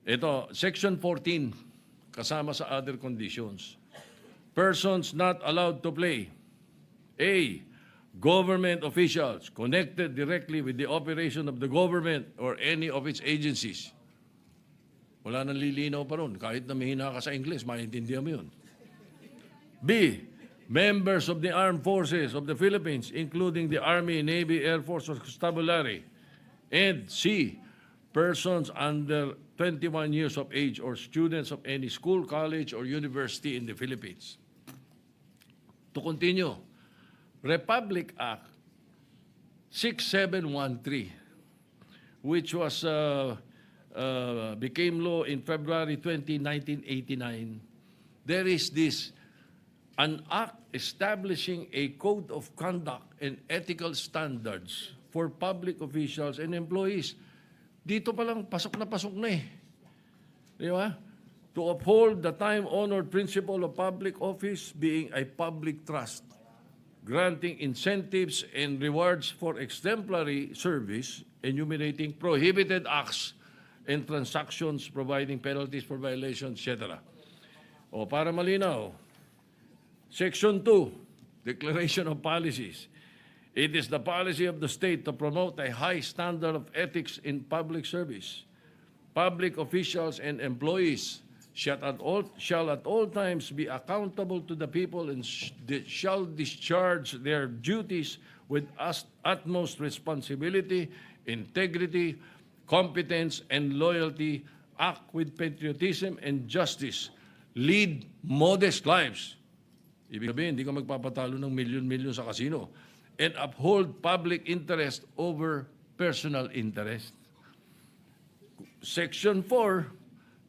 Ito, Section 14, kasama sa other conditions. Persons not allowed to play. A, government officials connected directly with the operation of the government or any of its agencies. Wala nang lilinaw pa ron. Kahit na mahina ka sa English, maintindihan mo yun. B, members of the armed forces of the Philippines, including the Army, Navy, Air Force, or Constabulary. And C, persons under 21 years of age or students of any school, college, or university in the Philippines. To continue, Republic Act 6713, which was became law in February 20, 1989, there is an act establishing a code of conduct and ethical standards for public officials and employees. Dito pa lang, pasok na eh. Di ba? To uphold the time-honored principle of public office being a public trust, granting incentives and rewards for exemplary service, enumerating prohibited acts and transactions, providing penalties for violations, etc. O para malinaw, Section 2, Declaration of Policies. It is the policy of the state to promote a high standard of ethics in public service. Public officials and employees shall at all times be accountable to the people and shall discharge their duties with utmost responsibility, integrity, competence, and loyalty, act with patriotism and justice, lead modest lives. Ibig sabihin, hindi ka magpapatalo ng milyon-milyon sa kasino, and uphold public interest over personal interest. Section 4,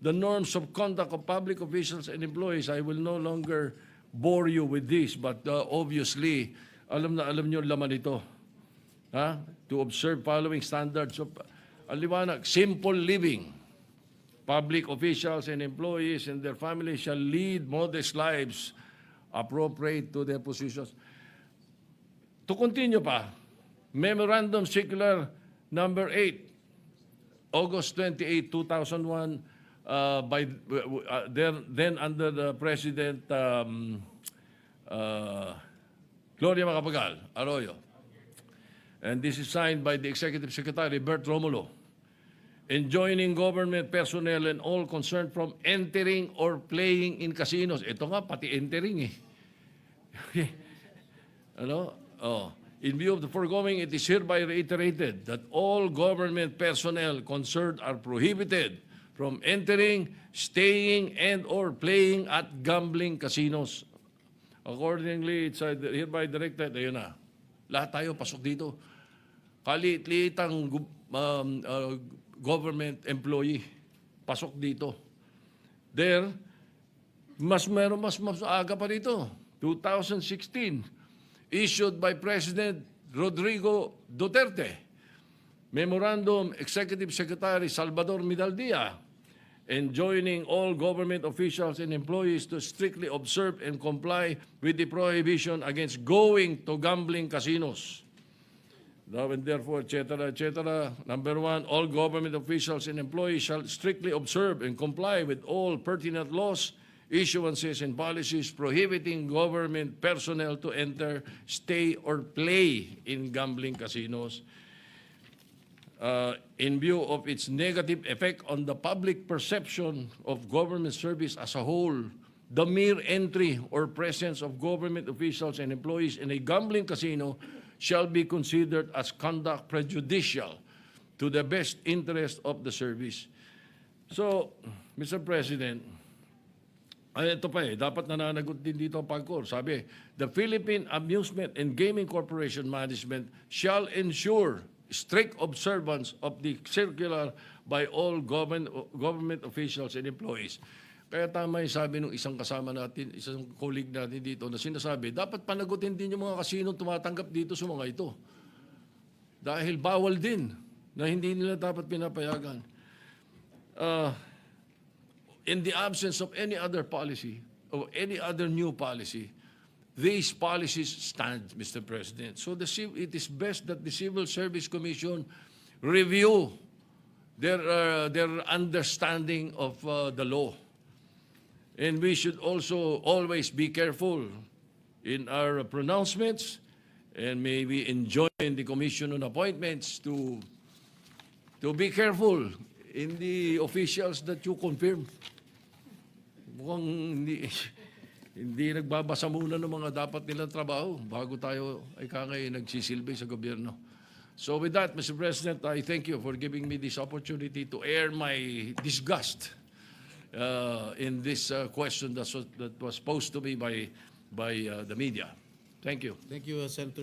the norms of conduct of public officials and employees. I will no longer bore you with this, but obviously, alam nyo laman ito. To observe following standards of aliwanag, simple living. Public officials and employees and their families shall lead modest lives appropriate to their positions. To continue pa, Memorandum Circular Number 8, August 28, 2001, then under the President Gloria Macapagal Arroyo. And this is signed by the Executive Secretary, Bert Romulo, enjoining government personnel and all concerned from entering or playing in casinos. Ito nga, pati entering eh. In view of the foregoing, it is hereby reiterated that all government personnel concerned are prohibited from entering, staying, and or playing at gambling casinos. Accordingly, it's hereby directed, ayun na, lahat tayo pasok dito. Kaliit-liitang government employee, pasok dito. There, mas aga pa dito. 2016, issued by President Rodrigo Duterte. Memorandum, Executive Secretary Salvador Midaldia, enjoining all government officials and employees to strictly observe and comply with the prohibition against going to gambling casinos. Now and therefore, etc., etc. Number 1, all government officials and employees shall strictly observe and comply with all pertinent laws, issuances, and policies prohibiting government personnel to enter, stay, or play in gambling casinos. In view of its negative effect on the public perception of government service as a whole, the mere entry or presence of government officials and employees in a gambling casino shall be considered as conduct prejudicial to the best interest of the service. So, Mr. President, ito pa dapat nananagot din dito ang PAGCOR. Sabi, the Philippine Amusement and Gaming Corporation Management shall ensure strict observance of the circular by all government officials and employees. Kaya tama yung sabi ng isang kasama natin, isang colleague natin dito na sinasabi, dapat panagutin din yung mga kasino tumatanggap dito sa mga ito. Dahil bawal din na hindi nila dapat pinapayagan. In the absence of any other policy or any other new policy, these policies stand, Mr. President. So it is best that the Civil Service Commission review their understanding of the law. And we should also always be careful in our pronouncements, and maybe enjoin the Commission on Appointments to be careful in the officials that you confirm. Mukhang hindi nagbabasa muna ng mga dapat nilang trabaho bago tayo ay kangay nagsisilbi sa gobyerno. So with that, Mr. President, I thank you for giving me this opportunity to air my disgust in this question that was posed to me by the media. Thank you. Thank you, Senator